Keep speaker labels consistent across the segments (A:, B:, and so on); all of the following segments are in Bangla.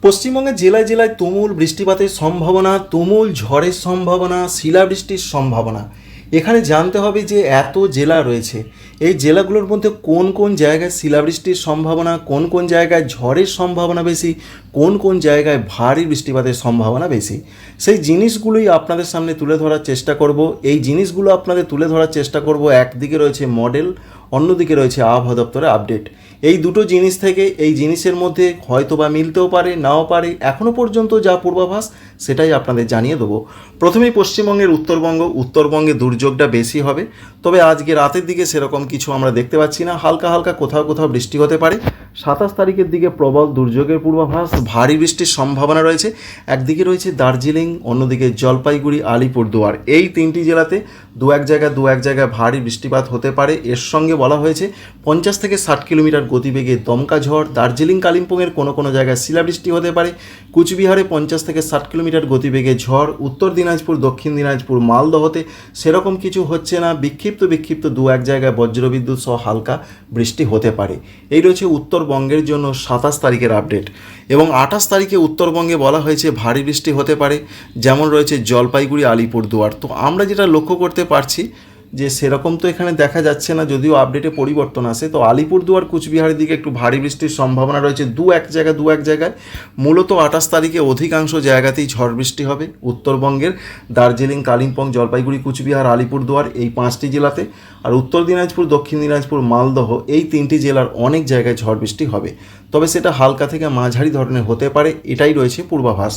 A: পশ্চিমবঙ্গের জেলায় জেলায় তুমুল বৃষ্টিপাতের সম্ভাবনা, তুমুল ঝড়ের সম্ভাবনা, শিলাবৃষ্টির সম্ভাবনা। এখানে জানতে হবে যে এত জেলা রয়েছে, এই জেলাগুলোর মধ্যে কোন কোন জায়গায় শিলাবৃষ্টির সম্ভাবনা, কোন কোন জায়গায় ঝড়ের সম্ভাবনা বেশি, কোন কোন জায়গায় ভারী বৃষ্টিপাতের সম্ভাবনা বেশি, সেই জিনিসগুলোই আপনাদের সামনে তুলে ধরার চেষ্টা করব। এই জিনিসগুলো আপনাদের তুলে ধরার চেষ্টা করব। একদিকে রয়েছে মডেল, অন্যদিকে রয়েছে আবহাওয়া দপ্তরের আপডেট। এই দুটো জিনিস থেকে এই জিনিসের মধ্যে হয়তো বা মিলতেও পারে, নাও পারে। এখনও পর্যন্ত যা পূর্বাভাস সেটাই আপনাদের জানিয়ে দেবো। প্রথমেই পশ্চিমবঙ্গের উত্তরবঙ্গে দুর্যোগটা বেশি হবে, তবে আজকে রাতের দিকে সেরকম কিছু আমরা দেখতে পাচ্ছি না। হালকা হালকা কোথাও কোথাও বৃষ্টি হতে পারে। 27 তারিখের দিকে প্রবল দুর্যোগের পূর্বাভাস, ভারী বৃষ্টির সম্ভাবনা রয়েছে। একদিকে রয়েছে দার্জিলিং, অন্যদিকে জলপাইগুড়ি, আলিপুরদুয়ার। এই তিনটি জেলাতে দু এক জায়গায় ভারী বৃষ্টিপাত হতে পারে। এর সঙ্গে বলা হয়েছে 50 থেকে 60 কিলোমিটার গতিবেগে দমকা ঝড়। দার্জিলিং কালিম্পংয়ের কোনো কোনো জায়গায় শিলাবৃষ্টি হতে পারে। কুচবিহারে 50 থেকে 60 কিলোমিটার গতিবেগে ঝড়। উত্তর দিনাজপুর, দক্ষিণ দিনাজপুর, মালদহতে সেরকম কিছু হচ্ছে না। বিক্ষিপ্ত দু এক জায়গায় বজ্রবিদ্যুৎ সহ হালকা বৃষ্টি হতে পারে। এই রয়েছে উত্তরবঙ্গের জন্য 27 তারিখের আপডেট। এবং 28 তারিখে উত্তরবঙ্গে বলা হয়েছে ভারী বৃষ্টি হতে পারে, যেমন রয়েছে জলপাইগুড়ি, আলিপুরদুয়ার। তো আমরা যেটা লক্ষ্য করতে পারছি যে সেরকম তো এখানে দেখা যাচ্ছে না, যদিও আপডেটে পরিবর্তন আসে। তো আলিপুরদুয়ার, কুচবিহারের দিকে একটু ভারী বৃষ্টির সম্ভাবনা রয়েছে দু এক জায়গায়। মূলত 28 তারিখে অধিকাংশ জায়গাতেই ঝড় বৃষ্টি হবে উত্তরবঙ্গের দার্জিলিং, কালিম্পং, জলপাইগুড়ি, কুচবিহার, আলিপুরদুয়ার এই 5টি জেলাতে। আর উত্তর দিনাজপুর, দক্ষিণ দিনাজপুর, মালদহ এই 3টি জেলার অনেক জায়গায় ঝড় বৃষ্টি হবে, তবে সেটা হালকা থেকে মাঝারি ধরনের হতে পারে। এটাই রয়েছে পূর্বাভাস।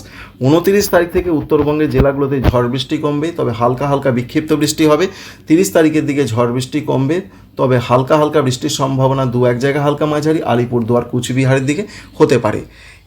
A: 29 তারিখ থেকে উত্তরবঙ্গের জেলাগুলোতে ঝড় বৃষ্টি কমবে, তবে হালকা বিক্ষিপ্ত বৃষ্টি হবে। 30 তারিখের দিকে ঝড় বৃষ্টি কমবে, তবে হালকা বৃষ্টির সম্ভাবনা দু এক জায়গায় হালকা মাঝারি আলিপুরদুয়ার, কুচবিহারের দিকে হতে পারে।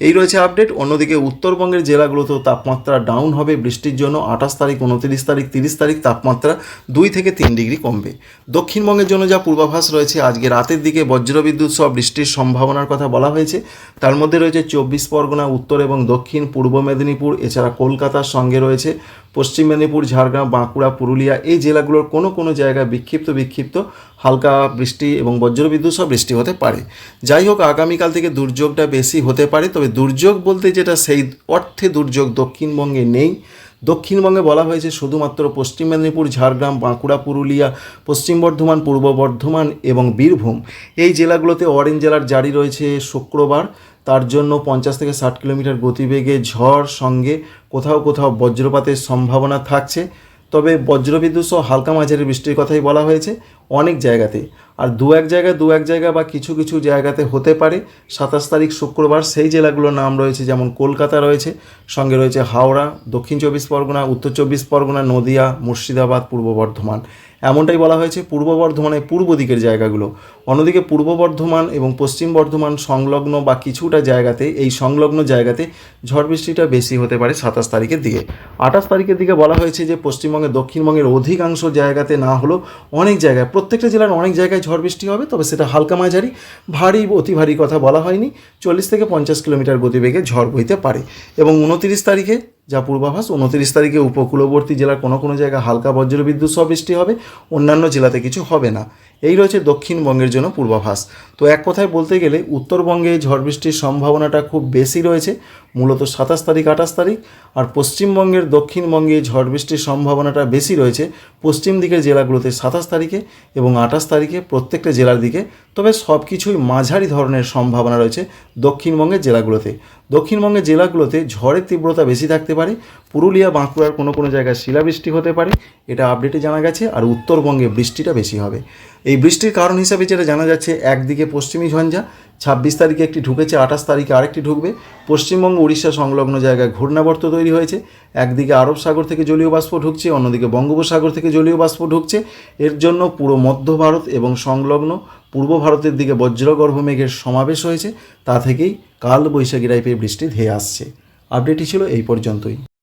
A: এই রয়েছে আপডেট। অন্যদিকে উত্তরবঙ্গের জেলাগুলোতেও তাপমাত্রা ডাউন হবে বৃষ্টির জন্য। 28 তারিখ, 29 তারিখ, 30 তারিখ তাপমাত্রা 2 থেকে 3 ডিগ্রি কমবে। দক্ষিণবঙ্গের জন্য যা পূর্বাভাস রয়েছে, আজকে রাতের দিকে বজ্রবিদ্যুৎ সহ বৃষ্টির সম্ভাবনার কথা বলা হয়েছে। তার মধ্যে রয়েছে 24 পরগনা, উত্তর এবং দক্ষিণ, পূর্ব মেদিনীপুর, এছাড়া কলকাতার সঙ্গে রয়েছে পশ্চিম মেদিনীপুর, ঝাড়গ্রাম, বাঁকুড়া, পুরুলিয়া। এই জেলাগুলোর কোনো কোনো জায়গায় বিক্ষিপ্ত হালকা বৃষ্টি এবং বজ্রবিদ্যুৎ সহ বৃষ্টি হতে পারে। যাই হোক, আগামীকাল থেকে দুর্যোগটা বেশি হতে পারে, তবে দুর্যোগ বলতে যেটা সেই অর্থে দুর্যোগ দক্ষিণবঙ্গে নেই। দক্ষিণবঙ্গে বলা হয়েছে শুধুমাত্র পশ্চিম মেদিনীপুর, ঝাড়গ্রাম, বাঁকুড়া, পুরুলিয়া, পশ্চিম বর্ধমান, পূর্ব বর্ধমান এবং বীরভূম এই জেলাগুলোতে অরেঞ্জ অ্যালার্ট জারি রয়েছে শুক্রবার। তার জন্য 50 থেকে 60 কিলোমিটার গতিবেগে ঝড়, সঙ্গে কোথাও বজ্রপাতের সম্ভাবনা থাকছে। তবে বজ্রবিদ্যুৎ সহ হালকা মাঝারি বৃষ্টির কথাই বলা হয়েছে অনেক জায়গাতে। আর দু এক জায়গায় বা কিছু জায়গাতে হতে পারে 27 তারিখ শুক্রবার। সেই জেলাগুলোর নাম রয়েছে, যেমন কলকাতা রয়েছে, সঙ্গে রয়েছে হাওড়া, দক্ষিণ 24 পরগনা, উত্তর 24 পরগনা, নদিয়া, মুর্শিদাবাদ, পূর্ব বর্ধমান। এমনটাই বলা হয়েছে পূর্ব বর্ধমানের পূর্ব দিকের জায়গাগুলো। অন্যদিকে পূর্ব বর্ধমান এবং পশ্চিম বর্ধমান সংলগ্ন বা কিছুটা জায়গাতে, এই সংলগ্ন জায়গাতে ঝড় বৃষ্টিটা বেশি হতে পারে 27 তারিখের দিকে। 28 তারিখের দিকে বলা হয়েছে যে পশ্চিমবঙ্গের দক্ষিণবঙ্গের অধিকাংশ জায়গাতে না হলেও অনেক জায়গায়, প্রত্যেকটা জেলার অনেক জায়গায় ঝড় বৃষ্টি হবে, তবে সেটা হালকা মাঝারি। ভারী, অতি ভারী কথা বলা হয়নি। 40 থেকে 50 কিলোমিটার গতিবেগে ঝড় বইতে পারে। এবং 29 তারিখে যা পূর্বাভাস, 29 তারিখে উপকূলবর্তী জেলার কোনো জায়গায় হালকা বজ্রবিদ্যুৎ সহ বৃষ্টি হবে, অন্যান্য জেলাতে কিছু হবে না। এই রয়েছে দক্ষিণবঙ্গের জন্য পূর্বাভাস। তো এক কথায় বলতে গেলে উত্তরবঙ্গে ঝড় বৃষ্টির সম্ভাবনাটা খুব বেশি রয়েছে, মূলত 27 তারিখ, 28 তারিখ। আর পশ্চিমবঙ্গের দক্ষিণবঙ্গে ঝড় বৃষ্টির সম্ভাবনাটা বেশি রয়েছে পশ্চিম দিকের জেলাগুলোতে 27 তারিখে এবং 28 তারিখে প্রত্যেকটা জেলার দিকে। তবে সব কিছুই মাঝারি ধরনের সম্ভাবনা রয়েছে দক্ষিণবঙ্গের জেলাগুলোতে। দক্ষিণবঙ্গের জেলাগুলোতে ঝড়ের তীব্রতা বেশি থাকতে পারে। পুরুলিয়া, বাঁকুড়ার কোনো জায়গায় শিলাবৃষ্টি হতে পারে, এটা আপডেটে জানা গেছে। আর উত্তরবঙ্গে বৃষ্টিটা বেশি হবে। এই বৃষ্টির কারণ হিসাবে যেটা জানা যাচ্ছে, একদিকে পশ্চিমী ঝঞ্ঝা 26 তারিখে একটি ঢুকেছে, 28 তারিখে আরেকটি ঢুকবে। পশ্চিমবঙ্গ, উড়িষ্যা সংলগ্ন জায়গায় ঘূর্ণাবর্ত তৈরি হয়েছে। একদিকে আরব সাগর থেকে জলীয় বাষ্প ঢুকছে, অন্যদিকে বঙ্গোপসাগর থেকে জলীয় বাষ্প ঢুকছে। এর জন্য পুরো মধ্য ভারত এবং সংলগ্ন পূর্ব ভারতের দিকে বজ্রগর্ভ মেঘের সমাবেশ হয়েছে। তা থেকেই কালবৈশাখী টাইপের বৃষ্টি ধেয়ে আসছে। আপডেটটি ছিল এই পর্যন্তই।